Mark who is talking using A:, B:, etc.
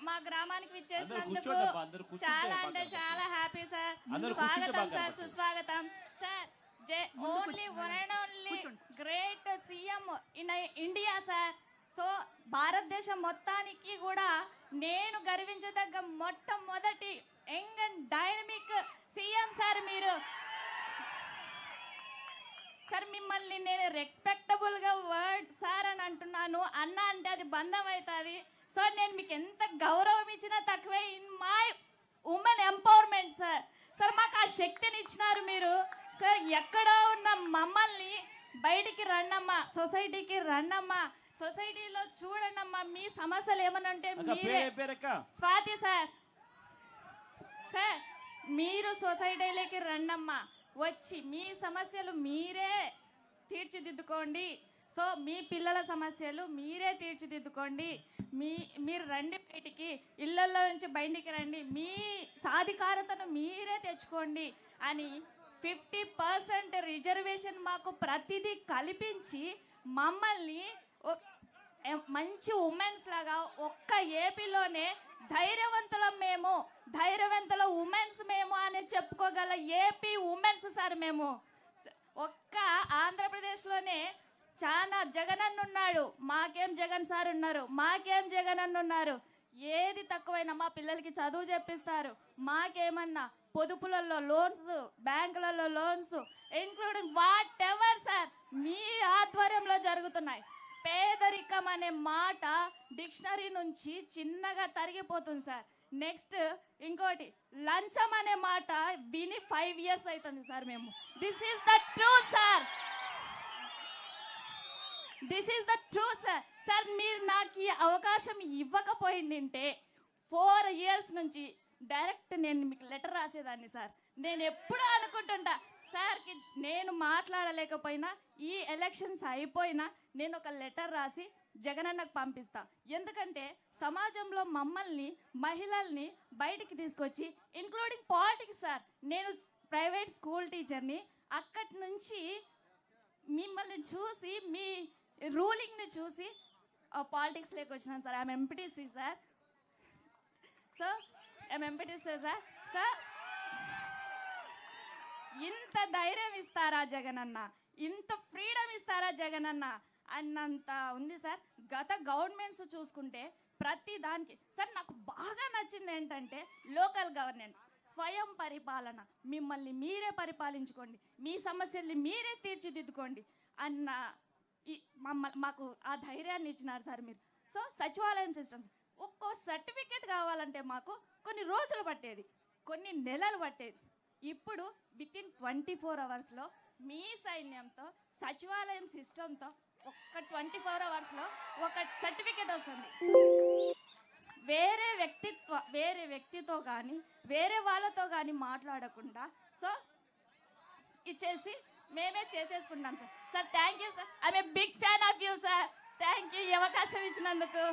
A: మా గ్రామానికి విచ్చేసినందుకు చాలా అంటే చాలా హ్యాపీ సార్. స్వాగతం సార్, సుస్వాగతం sir. Only one and only great CM in India sir. So భారతదేశం మొత్తానికి కూడా నేను గర్వించదగ్గ మొట్టమొదటి young and dynamic CM sir మీరు. సార్ మిమ్మల్ని నేను రెస్పెక్టబుల్ గా వర్డ్ సార్ అని అంటున్నాను. అన్న అంటే అది బంధం అవుతుంది. సో నేను మీకు ఎంత గౌరవం ఇచ్చినా తక్కువే. In my women empowerment sir. Sir మాకు ఆ శక్తిని ఇచ్చినారు మీరు. సార్ ఎక్కడో ఉన్న మమ్మల్ని బయటికి రండమ్మా, సొసైటీకి రండమ్మా, సొసైటీలో చూడండమ్మా, మీ సమస్యలు ఏమన్నా ఉంటే స్వాతి సార్. సార్ మీరు సొసైటీలోకి రండమ్మా, వచ్చి మీ సమస్యలు మీరే తీర్చిదిద్దుకోండి. సో మీ పిల్లల సమస్యలు మీరే తీర్చిదిద్దుకోండి. మీరు రండి బయటికి, ఇళ్లలో నుంచి బయటికి రండి, మీ సాధికారతను మీరే తెచ్చుకోండి అని 50% రిజర్వేషన్ మాకు ప్రతిదీ కల్పించి మమ్మల్ని మంచి ఉమెన్స్ లాగా ఒక్క ఏపీలోనే ధైర్యవంతుల ఉమెన్స్ మేము అని చెప్పుకోగల ఏపీ ఉమెన్స్ సార్ మేము. ఒక్క ఆంధ్రప్రదేశ్లోనే చాలా జగన్ అన్న ఉన్నాడు, మాకేం జగన్ సార్ ఉన్నారు, మాకేం జగన్ అన్న ఉన్నారు. ఏది తక్కువైనా మా పిల్లలకి చదువు చెప్పిస్తారు. మాకేమన్నా పొదుపులలో లోన్స్, బ్యాంకులలో loans, including whatever sir మీ ఆధ్వర్యంలో జరుగుతున్నాయి. పేదరికం అనే మాట డిక్షనరీ నుంచి చిన్నగా తరిగిపోతుంది సార్. నెక్స్ట్ ఇంకోటి లంచం అనే మాట విని 5 years అవుతుంది సార్ మేము. This is the truth sir, this is the truth sir. Sir మీరు నాకు ఈ అవకాశం ఇవ్వకపోయిందంటే 4 years నుంచి డైరెక్ట్ నేను మీకు లెటర్ రాసేదాన్ని సార్. నేను ఎప్పుడూ అనుకుంటుంటా సార్కి నేను మాట్లాడలేకపోయినా ఈ ఎలక్షన్స్ అయిపోయినా నేను ఒక లెటర్ రాసి జగనన్నకు పంపిస్తా. ఎందుకంటే సమాజంలో మమ్మల్ని మహిళల్ని బయటికి తీసుకొచ్చి ఇంక్లూడింగ్ పాలిటిక్స్ సార్. నేను ప్రైవేట్ స్కూల్ టీచర్ని. అక్కడి నుంచి మిమ్మల్ని చూసి మీ రూలింగ్ని చూసి పాలిటిక్స్లోకి వచ్చినాను sir. I'm MPTC sir. So I'm MPTC sir. Sir ఇంత ధైర్యం ఇస్తారా జగనన్న, ఇంత ఫ్రీడమ్ ఇస్తారా జగనన్న అన్నంత ఉంది సార్. గత గవర్నమెంట్స్ చూసుకుంటే ప్రతి దానికి సార్ నాకు బాగా నచ్చింది ఏంటంటే లోకల్ గవర్నెన్స్, స్వయం పరిపాలన. మిమ్మల్ని మీరే పరిపాలించుకోండి, మీ సమస్యల్ని మీరే తీర్చిదిద్దుకోండి అన్న మాకు ఆ ధైర్యాన్ని ఇచ్చినారు సార్ మీరు. సో సచివాలయం సిస్టమ్స్ ఒక్కో సర్టిఫికేట్ కావాలంటే మాకు కొన్ని రోజులు పట్టేది, కొన్ని నెలలు పట్టేది. ఇప్పుడు వితిన్ 24 hours మీ సైన్యంతో సచివాలయం సిస్టంతో ఒక్క 24 hours ఒక సర్టిఫికేట్ వస్తుంది. వేరే వ్యక్తితో కానీ వేరే వాళ్ళతో కానీ మాట్లాడకుండా సో ఇచ్చేసి మేమే చేసేసుకుంటాం sir. Sir thank you sir. I'm a big fan of you sir. Thank you ఈ అవకాశం ఇచ్చినందుకు.